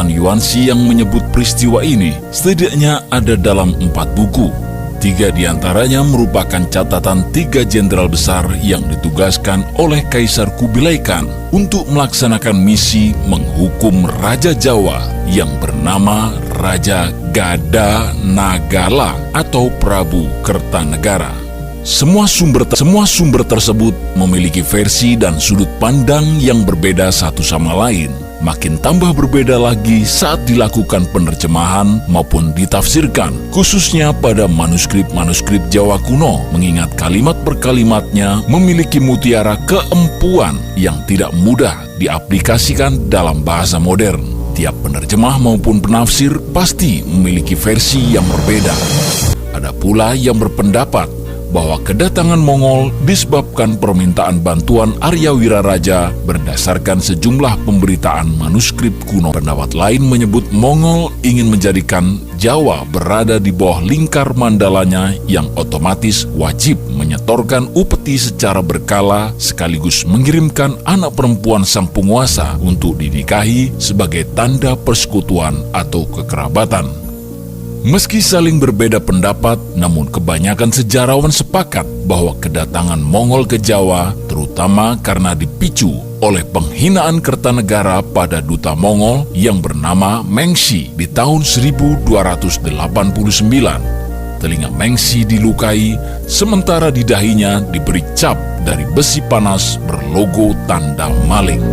catatan Yuanshi yang menyebut peristiwa ini setidaknya ada dalam 4 buku. 3 diantaranya merupakan catatan 3 jenderal besar yang ditugaskan oleh Kaisar Kubilai Khan untuk melaksanakan misi menghukum Raja Jawa yang bernama Raja Gada Nagala atau Prabu Kertanegara. Semua sumber tersebut memiliki versi dan sudut pandang yang berbeda satu sama lain. Makin tambah berbeda lagi saat dilakukan penerjemahan maupun ditafsirkan, khususnya pada manuskrip-manuskrip Jawa kuno, mengingat kalimat per kalimatnya memiliki mutiara keempuan yang tidak mudah diaplikasikan dalam bahasa modern. Tiap penerjemah maupun penafsir pasti memiliki versi yang berbeda. Ada pula yang berpendapat bahwa kedatangan Mongol disebabkan permintaan bantuan Arya Wiraraja berdasarkan sejumlah pemberitaan manuskrip kuno. Pendapat lain menyebut Mongol ingin menjadikan Jawa berada di bawah lingkar mandalanya yang otomatis wajib menyetorkan upeti secara berkala sekaligus mengirimkan anak perempuan sang penguasa untuk dinikahi sebagai tanda persekutuan atau kekerabatan. Meski saling berbeda pendapat, namun kebanyakan sejarawan sepakat bahwa kedatangan Mongol ke Jawa terutama karena dipicu oleh penghinaan Kertanegara pada duta Mongol yang bernama Mengshi di tahun 1289. Telinga Mengshi dilukai, sementara di dahinya diberi cap dari besi panas berlogo tanda maling.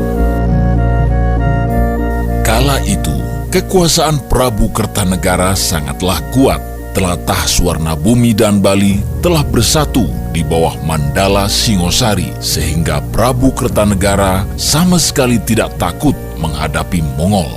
Kala itu, kekuasaan Prabu Kertanegara sangatlah kuat. Telatah Swarnabumi dan Bali telah bersatu di bawah Mandala Singosari, sehingga Prabu Kertanegara sama sekali tidak takut menghadapi Mongol.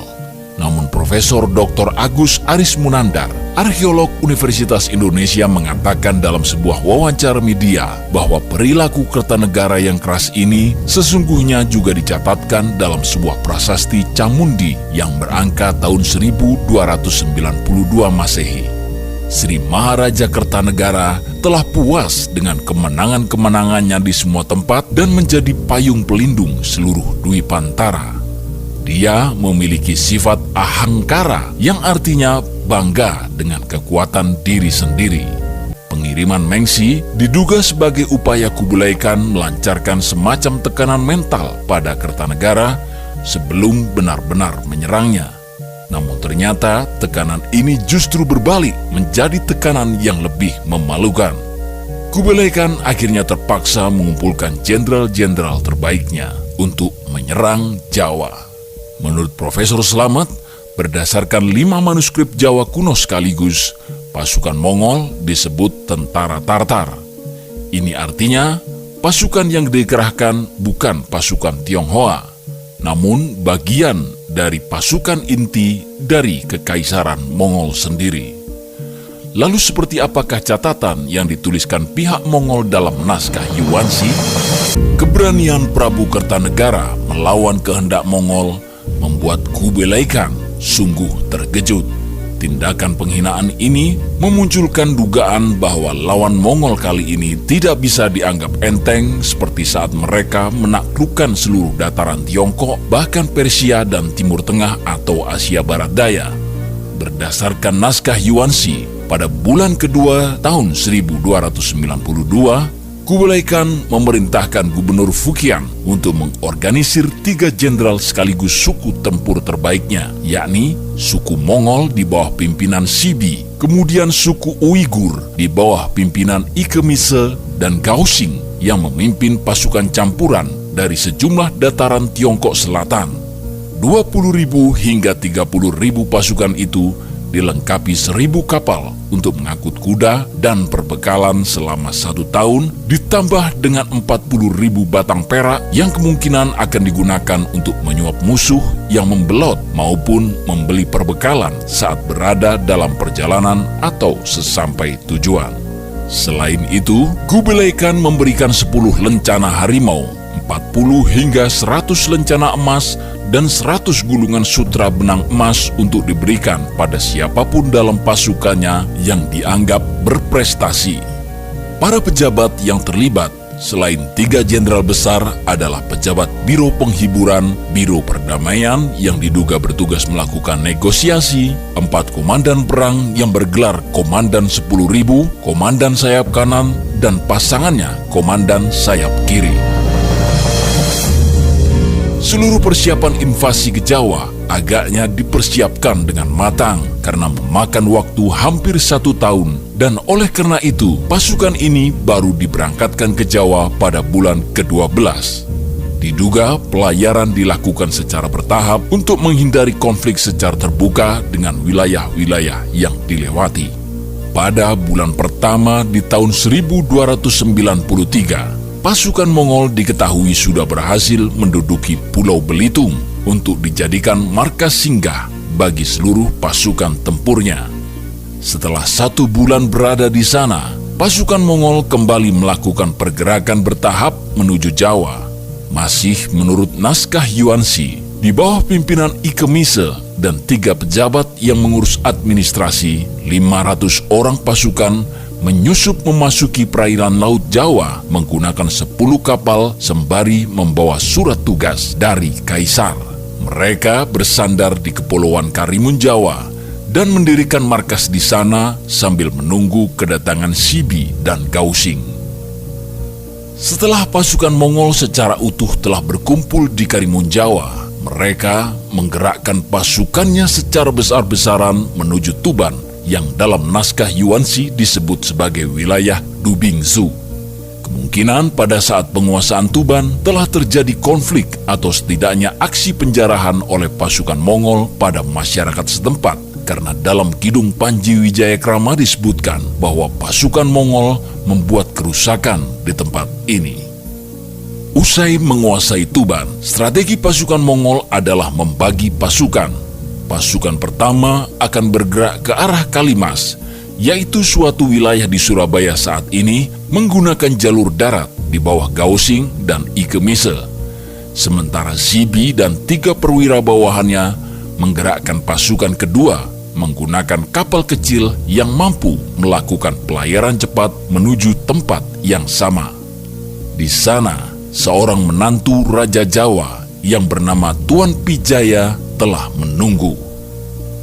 Namun Profesor Dr. Agus Arismunandar, arkeolog Universitas Indonesia, mengatakan dalam sebuah wawancara media bahwa perilaku Kertanegara yang keras ini sesungguhnya juga dicatatkan dalam sebuah prasasti Camundi yang berangka tahun 1292 Masehi. Sri Maharaja Kertanegara telah puas dengan kemenangan-kemenangannya di semua tempat dan menjadi payung pelindung seluruh Dwi Pantara. Dia memiliki sifat ahangkara yang artinya bangga dengan kekuatan diri sendiri. Pengiriman Mengshi diduga sebagai upaya Kubilai Khan melancarkan semacam tekanan mental pada Kertanegara sebelum benar-benar menyerangnya. Namun ternyata tekanan ini justru berbalik menjadi tekanan yang lebih memalukan. Kubilai Khan akhirnya terpaksa mengumpulkan jenderal-jenderal terbaiknya untuk menyerang Jawa. Menurut Profesor Slamet, berdasarkan 5 manuskrip Jawa kuno sekaligus, pasukan Mongol disebut tentara Tartar. Ini artinya pasukan yang dikerahkan bukan pasukan Tionghoa, namun bagian dari pasukan inti dari Kekaisaran Mongol sendiri. Lalu seperti apakah catatan yang dituliskan pihak Mongol dalam naskah Yuanshi? Keberanian Prabu Kertanegara melawan kehendak Mongol membuat Kubilai Khan sungguh terkejut. Tindakan penghinaan ini memunculkan dugaan bahwa lawan Mongol kali ini tidak bisa dianggap enteng seperti saat mereka menaklukkan seluruh dataran Tiongkok, bahkan Persia dan Timur Tengah atau Asia Barat Daya. Berdasarkan naskah Yuanshi, pada bulan kedua tahun 1292, Kubilai Khan memerintahkan Gubernur Fujian untuk mengorganisir 3 jenderal sekaligus suku tempur terbaiknya, yakni suku Mongol di bawah pimpinan Sibi, kemudian suku Uighur di bawah pimpinan Ikemise, dan Gaoxing yang memimpin pasukan campuran dari sejumlah dataran Tiongkok Selatan. 20.000 hingga 30.000 pasukan itu dilengkapi 1.000 kapal untuk mengangkut kuda dan perbekalan selama 1 tahun, ditambah dengan 40.000 batang perak yang kemungkinan akan digunakan untuk menyuap musuh yang membelot maupun membeli perbekalan saat berada dalam perjalanan atau sesampai tujuan. Selain itu, Kubilai Khan memberikan 10 lencana harimau, 40 hingga 100 lencana emas, dan 100 gulungan sutra benang emas untuk diberikan pada siapapun dalam pasukannya yang dianggap berprestasi. Para pejabat yang terlibat Selain 3 jenderal besar adalah pejabat Biro Penghiburan, Biro Perdamaian yang diduga bertugas melakukan negosiasi, 4 komandan perang yang bergelar Komandan 10.000, Komandan Sayap Kanan, dan pasangannya Komandan Sayap Kiri. Seluruh persiapan invasi ke Jawa agaknya dipersiapkan dengan matang karena memakan waktu hampir 1 tahun, dan oleh karena itu pasukan ini baru diberangkatkan ke Jawa pada bulan ke-12. Diduga pelayaran dilakukan secara bertahap untuk menghindari konflik secara terbuka dengan wilayah-wilayah yang dilewati. Pada bulan pertama di tahun 1293, pasukan Mongol diketahui sudah berhasil menduduki Pulau Belitung untuk dijadikan markas singgah bagi seluruh pasukan tempurnya. Setelah 1 bulan berada di sana, pasukan Mongol kembali melakukan pergerakan bertahap menuju Jawa. Masih menurut naskah Yuansi, di bawah pimpinan Ike Mise dan 3 pejabat yang mengurus administrasi, 500 orang pasukan menyusup memasuki perairan Laut Jawa menggunakan 10 kapal sembari membawa surat tugas dari Kaisar. Mereka bersandar di Kepulauan Karimun Jawa dan mendirikan markas di sana sambil menunggu kedatangan Sibi dan Gausing. Setelah pasukan Mongol secara utuh telah berkumpul di Karimun Jawa, mereka menggerakkan pasukannya secara besar-besaran menuju Tuban yang dalam naskah Yuansi disebut sebagai wilayah Dubingzu. Kemungkinan pada saat penguasaan Tuban telah terjadi konflik atau setidaknya aksi penjarahan oleh pasukan Mongol pada masyarakat setempat, karena dalam Kidung Panji Wijayakrama disebutkan bahwa pasukan Mongol membuat kerusakan di tempat ini. Usai menguasai Tuban, strategi pasukan Mongol adalah membagi pasukan. Pasukan pertama akan bergerak ke arah Kalimas, yaitu suatu wilayah di Surabaya saat ini, menggunakan jalur darat di bawah Gausing dan Ike Mise. Sementara Sibi dan 3 perwira bawahannya menggerakkan pasukan kedua menggunakan kapal kecil yang mampu melakukan pelayaran cepat menuju tempat yang sama. Di sana, seorang menantu Raja Jawa yang bernama Tuan Pijaya telah menunggu.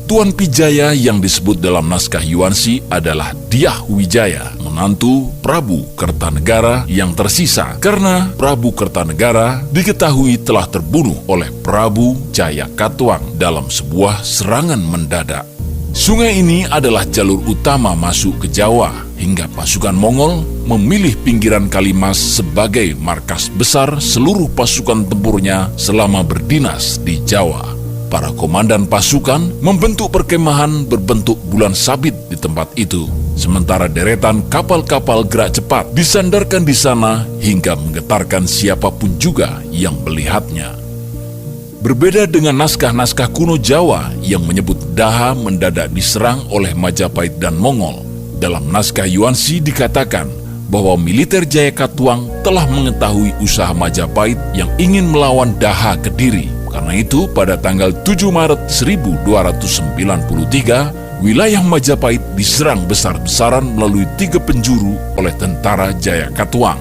Tuan Pijaya yang disebut dalam naskah Yuansi adalah Dyah Wijaya, menantu Prabu Kertanegara yang tersisa karena Prabu Kertanegara diketahui telah terbunuh oleh Prabu Jayakatwang dalam sebuah serangan mendadak. Sungai ini adalah jalur utama masuk ke Jawa, hingga pasukan Mongol memilih pinggiran Kalimas sebagai markas besar seluruh pasukan tempurnya selama berdinas di Jawa. Para komandan pasukan membentuk perkemahan berbentuk bulan sabit di tempat itu, sementara deretan kapal-kapal gerak cepat disandarkan di sana hingga menggetarkan siapapun juga yang melihatnya. Berbeda dengan naskah-naskah kuno Jawa yang menyebut Daha mendadak diserang oleh Majapahit dan Mongol, dalam naskah Yuansi dikatakan bahwa militer Jayakatwang telah mengetahui usaha Majapahit yang ingin melawan Daha Kediri. Karena itu, pada tanggal 7 Maret 1293, wilayah Majapahit diserang besar-besaran melalui 3 penjuru oleh tentara Jayakatwang.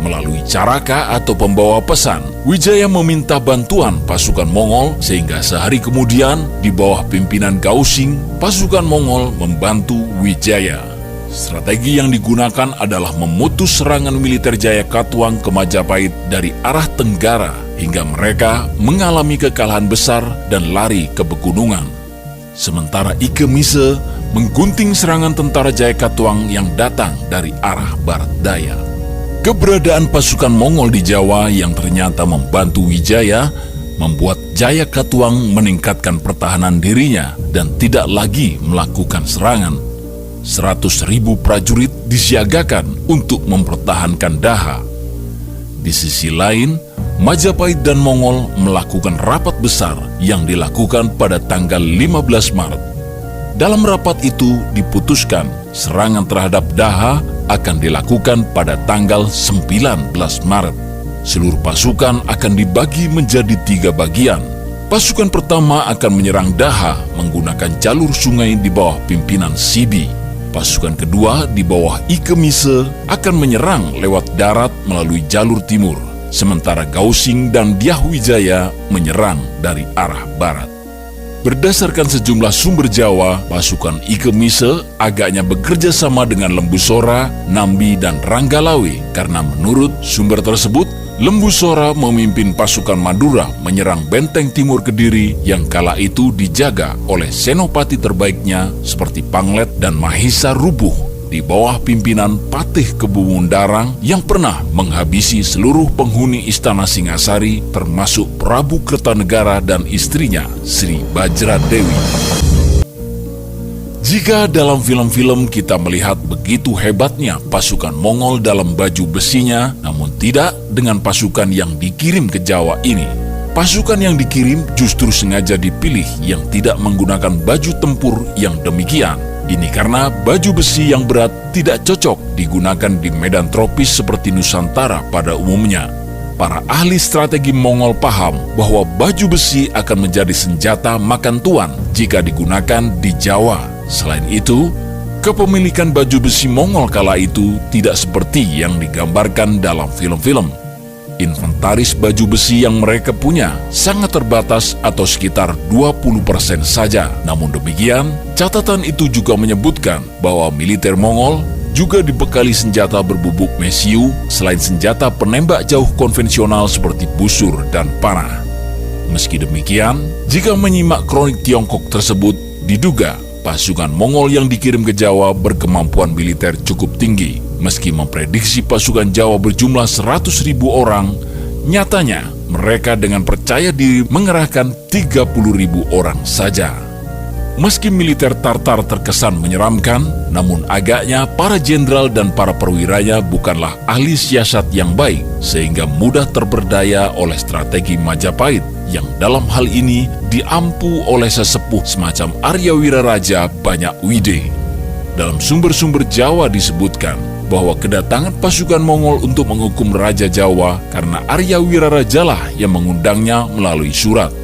Melalui caraka atau pembawa pesan, Wijaya meminta bantuan pasukan Mongol sehingga sehari kemudian di bawah pimpinan Gausing, pasukan Mongol membantu Wijaya. Strategi yang digunakan adalah memutus serangan militer Jayakatwang ke Majapahit dari arah tenggara hingga mereka mengalami kekalahan besar dan lari ke pegunungan. Sementara Ike Mise menggunting serangan tentara Jayakatwang yang datang dari arah barat daya. Keberadaan pasukan Mongol di Jawa yang ternyata membantu Wijaya membuat Jayakatwang meningkatkan pertahanan dirinya dan tidak lagi melakukan serangan. 100.000 prajurit disiagakan untuk mempertahankan Daha. Di sisi lain, Majapahit dan Mongol melakukan rapat besar yang dilakukan pada tanggal 15 Maret. Dalam rapat itu diputuskan serangan terhadap Daha akan dilakukan pada tanggal 19 Maret. Seluruh pasukan akan dibagi menjadi 3 bagian. Pasukan pertama akan menyerang Daha menggunakan jalur sungai di bawah pimpinan Sibi. Pasukan kedua di bawah Ike Mise akan menyerang lewat darat melalui jalur timur, sementara Gaosing dan Dyahwijaya menyerang dari arah barat. Berdasarkan sejumlah sumber Jawa, pasukan Ike Mise agaknya bekerja sama dengan Lembu Sora, Nambi, dan Ranggalawe karena menurut sumber tersebut, Lembu Sora memimpin pasukan Madura menyerang benteng timur Kediri yang kala itu dijaga oleh senopati terbaiknya seperti Panglet dan Mahisa Rubuh di bawah pimpinan Patih Kebumundara yang pernah menghabisi seluruh penghuni istana Singasari termasuk Prabu Kertanegara dan istrinya Sri Bajradewi. Jika dalam film-film kita melihat begitu hebatnya pasukan Mongol dalam baju besinya, namun tidak dengan pasukan yang dikirim ke Jawa ini. Pasukan yang dikirim justru sengaja dipilih yang tidak menggunakan baju tempur yang demikian. Ini karena baju besi yang berat tidak cocok digunakan di medan tropis seperti Nusantara pada umumnya. Para ahli strategi Mongol paham bahwa baju besi akan menjadi senjata makan tuan jika digunakan di Jawa. Selain itu, kepemilikan baju besi Mongol kala itu tidak seperti yang digambarkan dalam film-film. Inventaris baju besi yang mereka punya sangat terbatas atau sekitar 20% saja. Namun demikian, catatan itu juga menyebutkan bahwa militer Mongol juga dibekali senjata berbubuk mesiu selain senjata penembak jauh konvensional seperti busur dan panah. Meski demikian, jika menyimak kronik Tiongkok tersebut, diduga pasukan Mongol yang dikirim ke Jawa berkemampuan militer cukup tinggi. Meski memprediksi pasukan Jawa berjumlah 100.000 orang, nyatanya mereka dengan percaya diri mengerahkan 30.000 orang saja. Meski militer Tartar terkesan menyeramkan, namun agaknya para jenderal dan para perwiranya bukanlah ahli siasat yang baik, sehingga mudah terperdaya oleh strategi Majapahit yang dalam hal ini diampu oleh sesepuh semacam Arya Wiraraja Banyak Wide. Dalam sumber-sumber Jawa disebutkan bahwa kedatangan pasukan Mongol untuk menghukum Raja Jawa karena Arya Wiraraja lah yang mengundangnya melalui surat.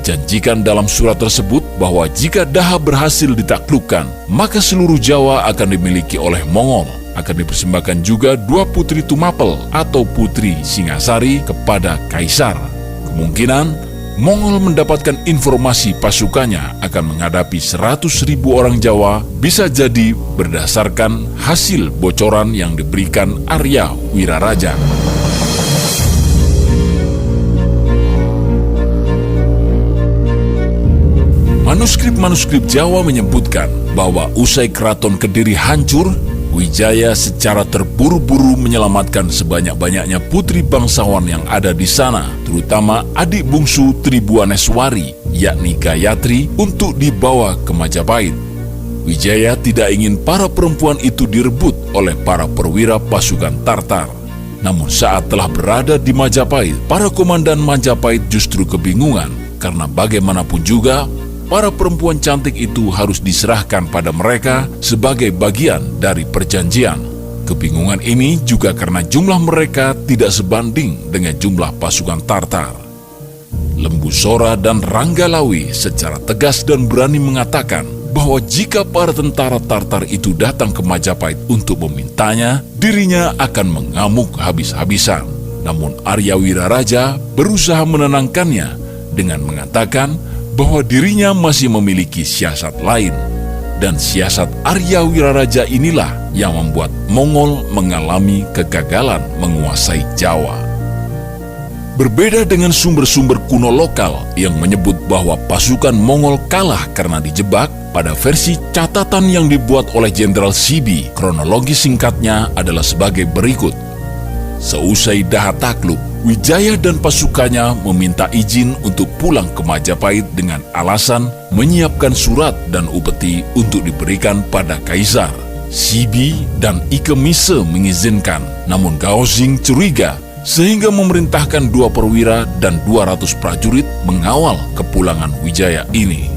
Dijanjikan dalam surat tersebut bahwa jika Daha berhasil ditaklukkan, maka seluruh Jawa akan dimiliki oleh Mongol. Akan dipersembahkan juga 2 putri Tumapel atau putri Singasari kepada Kaisar. Kemungkinan Mongol mendapatkan informasi pasukannya akan menghadapi 100.000 orang Jawa bisa jadi berdasarkan hasil bocoran yang diberikan Arya Wiraraja. Manuskrip-manuskrip Jawa menyebutkan bahwa usai keraton Kediri hancur, Wijaya secara terburu-buru menyelamatkan sebanyak-banyaknya putri bangsawan yang ada di sana, terutama adik bungsu Tribuaneswari, yakni Gayatri, untuk dibawa ke Majapahit. Wijaya tidak ingin para perempuan itu direbut oleh para perwira pasukan Tartar. Namun saat telah berada di Majapahit, para komandan Majapahit justru kebingungan, karena bagaimanapun juga, para perempuan cantik itu harus diserahkan pada mereka sebagai bagian dari perjanjian. Kebingungan ini juga karena jumlah mereka tidak sebanding dengan jumlah pasukan Tartar. Lembu Sora dan Ranggalawe secara tegas dan berani mengatakan bahwa jika para tentara Tartar itu datang ke Majapahit untuk memintanya, dirinya akan mengamuk habis-habisan. Namun Arya Wiraraja berusaha menenangkannya dengan mengatakan bahwa dirinya masih memiliki siasat lain, dan siasat Arya Wiraraja inilah yang membuat Mongol mengalami kegagalan menguasai Jawa. Berbeda dengan sumber-sumber kuno lokal yang menyebut bahwa pasukan Mongol kalah karena dijebak, pada versi catatan yang dibuat oleh Jenderal Sibi, kronologi singkatnya adalah sebagai berikut. Seusai Daha takluk, Wijaya dan pasukannya meminta izin untuk pulang ke Majapahit dengan alasan menyiapkan surat dan upeti untuk diberikan pada Kaisar. Sibi dan Ike Mise mengizinkan, namun Gaosing curiga sehingga memerintahkan 2 perwira dan 200 prajurit mengawal kepulangan Wijaya ini.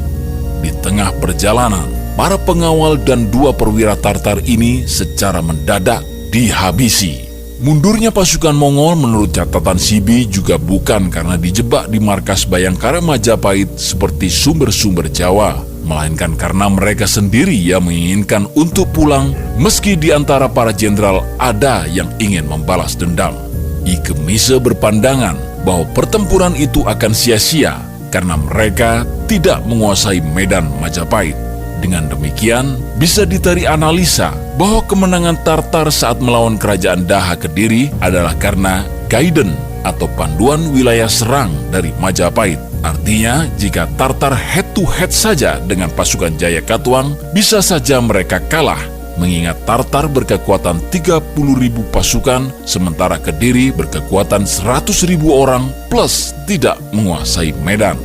Di tengah perjalanan, para pengawal dan 2 perwira Tartar ini secara mendadak dihabisi. Mundurnya pasukan Mongol menurut catatan Sibi juga bukan karena dijebak di markas Bayangkara Majapahit seperti sumber-sumber Jawa, melainkan karena mereka sendiri yang menginginkan untuk pulang meski di antara para jenderal ada yang ingin membalas dendam. Ike Mise berpandangan bahwa pertempuran itu akan sia-sia karena mereka tidak menguasai medan Majapahit. Dengan demikian, bisa ditarik analisa bahwa kemenangan Tartar saat melawan kerajaan Daha Kediri adalah karena guidance atau panduan wilayah serang dari Majapahit. Artinya, jika Tartar head-to-head saja dengan pasukan Jayakatwang, bisa saja mereka kalah, mengingat Tartar berkekuatan 30.000 pasukan, sementara Kediri berkekuatan 100.000 orang plus tidak menguasai medan.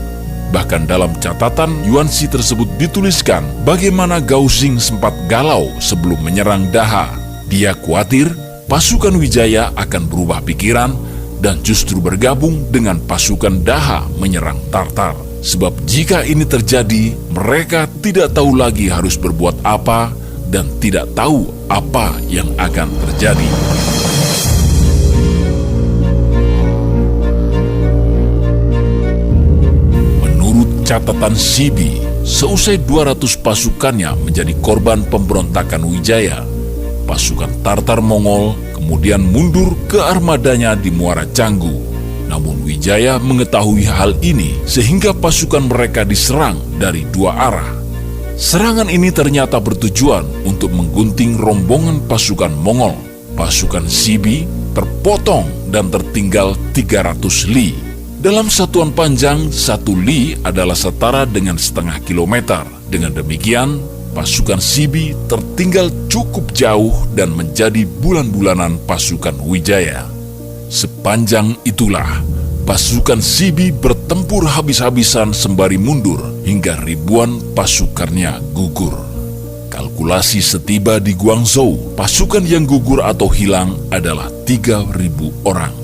Bahkan dalam catatan Yuansi tersebut dituliskan bagaimana Gao Xing sempat galau sebelum menyerang Daha. Dia khawatir pasukan Wijaya akan berubah pikiran dan justru bergabung dengan pasukan Daha menyerang Tartar. Sebab jika ini terjadi, mereka tidak tahu lagi harus berbuat apa dan tidak tahu apa yang akan terjadi. Catatan Sibi, seusai 200 pasukannya menjadi korban pemberontakan Wijaya, pasukan Tartar Mongol kemudian mundur ke armadanya di Muara Canggu. Namun Wijaya mengetahui hal ini sehingga pasukan mereka diserang dari dua arah. Serangan ini ternyata bertujuan untuk menggunting rombongan pasukan Mongol. Pasukan Sibi terpotong dan tertinggal 300 li. Dalam satuan panjang, 1 li adalah setara dengan setengah kilometer. Dengan demikian, pasukan Sibi tertinggal cukup jauh dan menjadi bulan-bulanan pasukan Wijaya. Sepanjang itulah, pasukan Sibi bertempur habis-habisan sembari mundur hingga ribuan pasukannya gugur. Kalkulasi setiba di Guangzhou, pasukan yang gugur atau hilang adalah 3.000 orang.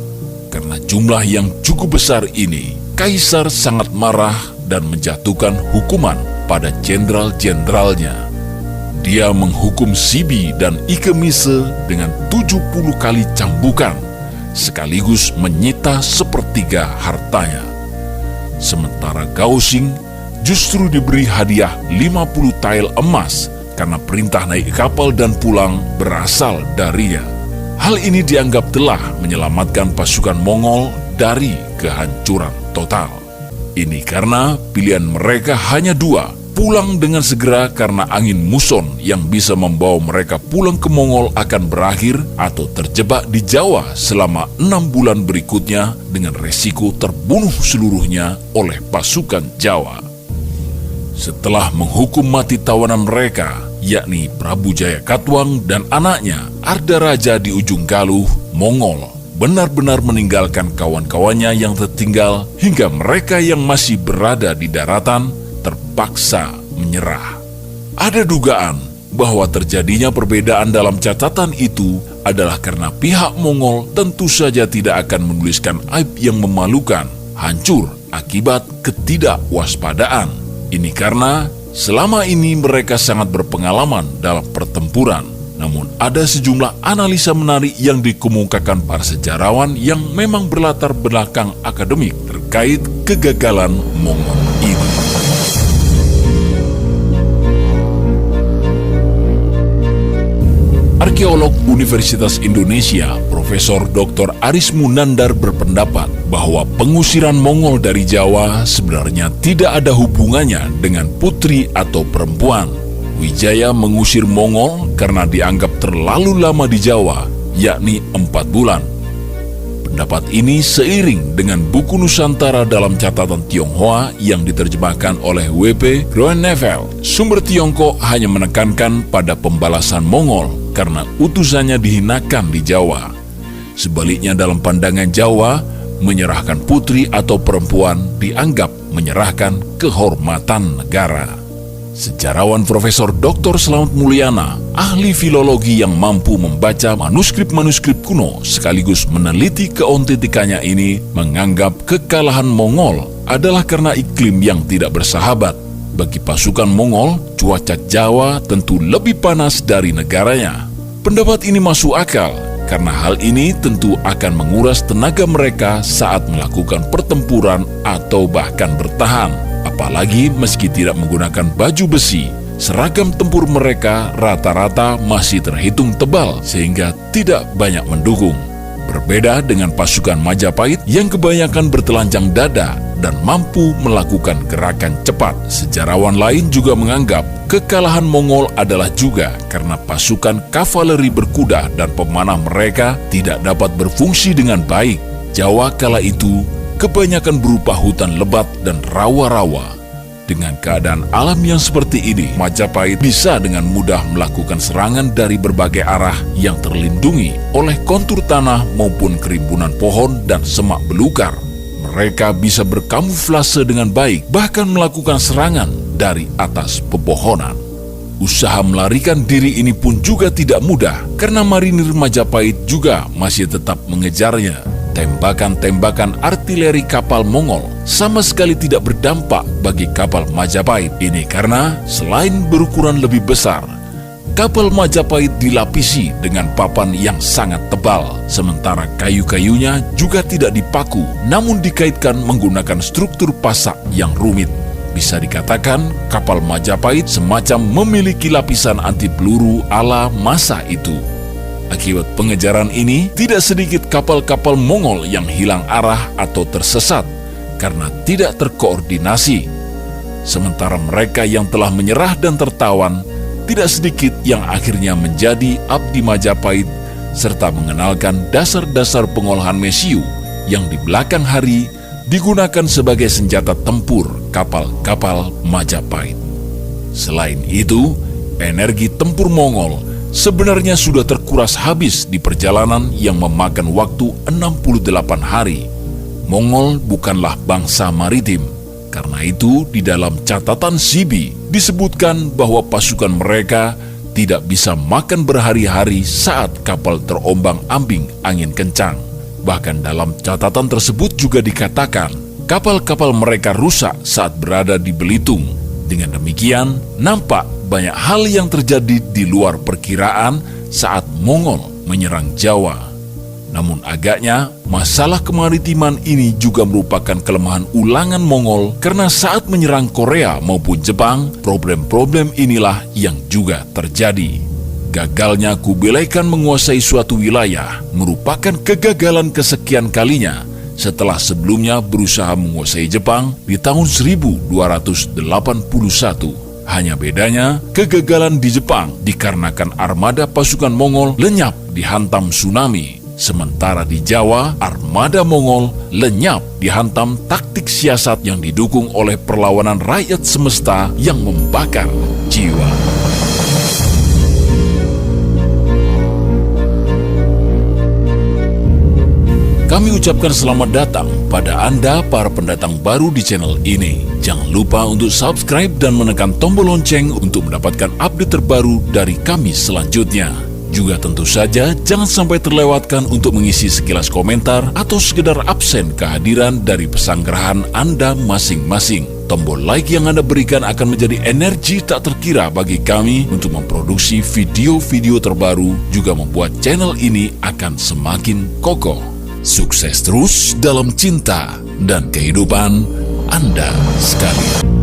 Karena jumlah yang cukup besar ini, Kaisar sangat marah dan menjatuhkan hukuman pada jenderal-jenderalnya. Dia menghukum Sibi dan Ike Mise dengan 70 kali cambukan, sekaligus menyita sepertiga hartanya. Sementara Gao Xing justru diberi hadiah 50 tael emas karena perintah naik kapal dan pulang berasal darinya. Hal ini dianggap telah menyelamatkan pasukan Mongol dari kehancuran total. Ini karena pilihan mereka hanya dua, pulang dengan segera karena angin muson yang bisa membawa mereka pulang ke Mongol akan berakhir, atau terjebak di Jawa selama 6 bulan berikutnya dengan resiko terbunuh seluruhnya oleh pasukan Jawa. Setelah menghukum mati tawanan mereka, yakni Prabu Jayakatwang dan anaknya Arda Raja di ujung Galuh, Mongol benar-benar meninggalkan kawan-kawannya yang tertinggal hingga mereka yang masih berada di daratan terpaksa menyerah. Ada dugaan bahwa terjadinya perbedaan dalam catatan itu adalah karena pihak Mongol tentu saja tidak akan menuliskan aib yang memalukan, hancur akibat ketidakwaspadaan. Ini karena selama ini mereka sangat berpengalaman dalam pertempuran. Namun ada sejumlah analisa menarik yang dikemukakan para sejarawan yang memang berlatar belakang akademik terkait kegagalan Mongol ini. Arkeolog Universitas Indonesia, Profesor Dr. Aris Munandar berpendapat bahwa pengusiran Mongol dari Jawa sebenarnya tidak ada hubungannya dengan putri atau perempuan. Wijaya mengusir Mongol karena dianggap terlalu lama di Jawa, yakni 4 bulan. Pendapat ini seiring dengan buku Nusantara dalam catatan Tionghoa yang diterjemahkan oleh W.P. Groeneveld. Sumber Tiongkok hanya menekankan pada pembalasan Mongol karena utusannya dihinakan di Jawa. Sebaliknya dalam pandangan Jawa, menyerahkan putri atau perempuan dianggap menyerahkan kehormatan negara. Sejarawan Profesor Dr. Slamet Mulyana, ahli filologi yang mampu membaca manuskrip-manuskrip kuno sekaligus meneliti keautentikannya ini, menganggap kekalahan Mongol adalah karena iklim yang tidak bersahabat. Bagi pasukan Mongol, cuaca Jawa tentu lebih panas dari negaranya. Pendapat ini masuk akal karena hal ini tentu akan menguras tenaga mereka saat melakukan pertempuran atau bahkan bertahan. Apalagi meski tidak menggunakan baju besi, seragam tempur mereka rata-rata masih terhitung tebal sehingga tidak banyak mendukung. Berbeda dengan pasukan Majapahit yang kebanyakan bertelanjang dada dan mampu melakukan gerakan cepat. Sejarawan lain juga menganggap kekalahan Mongol adalah juga karena pasukan kavaleri berkuda dan pemanah mereka tidak dapat berfungsi dengan baik. Jawa kala itu kebanyakan berupa hutan lebat dan rawa-rawa. Dengan keadaan alam yang seperti ini, Majapahit bisa dengan mudah melakukan serangan dari berbagai arah yang terlindungi oleh kontur tanah maupun kerimbunan pohon dan semak belukar. Mereka bisa berkamuflase dengan baik, bahkan melakukan serangan dari atas pepohonan. Usaha melarikan diri ini pun juga tidak mudah, karena marinir Majapahit juga masih tetap mengejarnya. Tembakan-tembakan artileri kapal Mongol sama sekali tidak berdampak bagi kapal Majapahit. Ini karena selain berukuran lebih besar, kapal Majapahit dilapisi dengan papan yang sangat tebal, sementara kayu-kayunya juga tidak dipaku, namun dikaitkan menggunakan struktur pasak yang rumit. Bisa dikatakan kapal Majapahit semacam memiliki lapisan anti peluru ala masa itu. Akibat pengejaran ini, tidak sedikit kapal-kapal Mongol yang hilang arah atau tersesat karena tidak terkoordinasi. Sementara mereka yang telah menyerah dan tertawan, tidak sedikit yang akhirnya menjadi abdi Majapahit serta mengenalkan dasar-dasar pengolahan mesiu yang di belakang hari digunakan sebagai senjata tempur kapal-kapal Majapahit. Selain itu, energi tempur Mongol sebenarnya sudah terkuras habis di perjalanan yang memakan waktu 68 hari. Mongol bukanlah bangsa maritim. Karena itu, di dalam catatan Sibi disebutkan bahwa pasukan mereka tidak bisa makan berhari-hari saat kapal terombang-ambing angin kencang. Bahkan dalam catatan tersebut juga dikatakan, kapal-kapal mereka rusak saat berada di Belitung. Dengan demikian, nampak banyak hal yang terjadi di luar perkiraan saat Mongol menyerang Jawa. Namun agaknya, masalah kemaritiman ini juga merupakan kelemahan ulangan Mongol karena saat menyerang Korea maupun Jepang, problem-problem inilah yang juga terjadi. Gagalnya Kubilai Khan menguasai suatu wilayah merupakan kegagalan kesekian kalinya setelah sebelumnya berusaha menguasai Jepang di tahun 1281. Hanya bedanya, kegagalan di Jepang dikarenakan armada pasukan Mongol lenyap dihantam tsunami. Sementara di Jawa, armada Mongol lenyap dihantam taktik siasat yang didukung oleh perlawanan rakyat semesta yang membakar jiwa. Kami ucapkan selamat datang pada Anda para pendatang baru di channel ini. Jangan lupa untuk subscribe dan menekan tombol lonceng untuk mendapatkan update terbaru dari kami selanjutnya. Juga tentu saja jangan sampai terlewatkan untuk mengisi sekilas komentar atau sekedar absen kehadiran dari pesanggerahan Anda masing-masing. Tombol like yang Anda berikan akan menjadi energi tak terkira bagi kami untuk memproduksi video-video terbaru, juga membuat channel ini akan semakin kokoh. Sukses terus dalam cinta dan kehidupan Anda sekalian.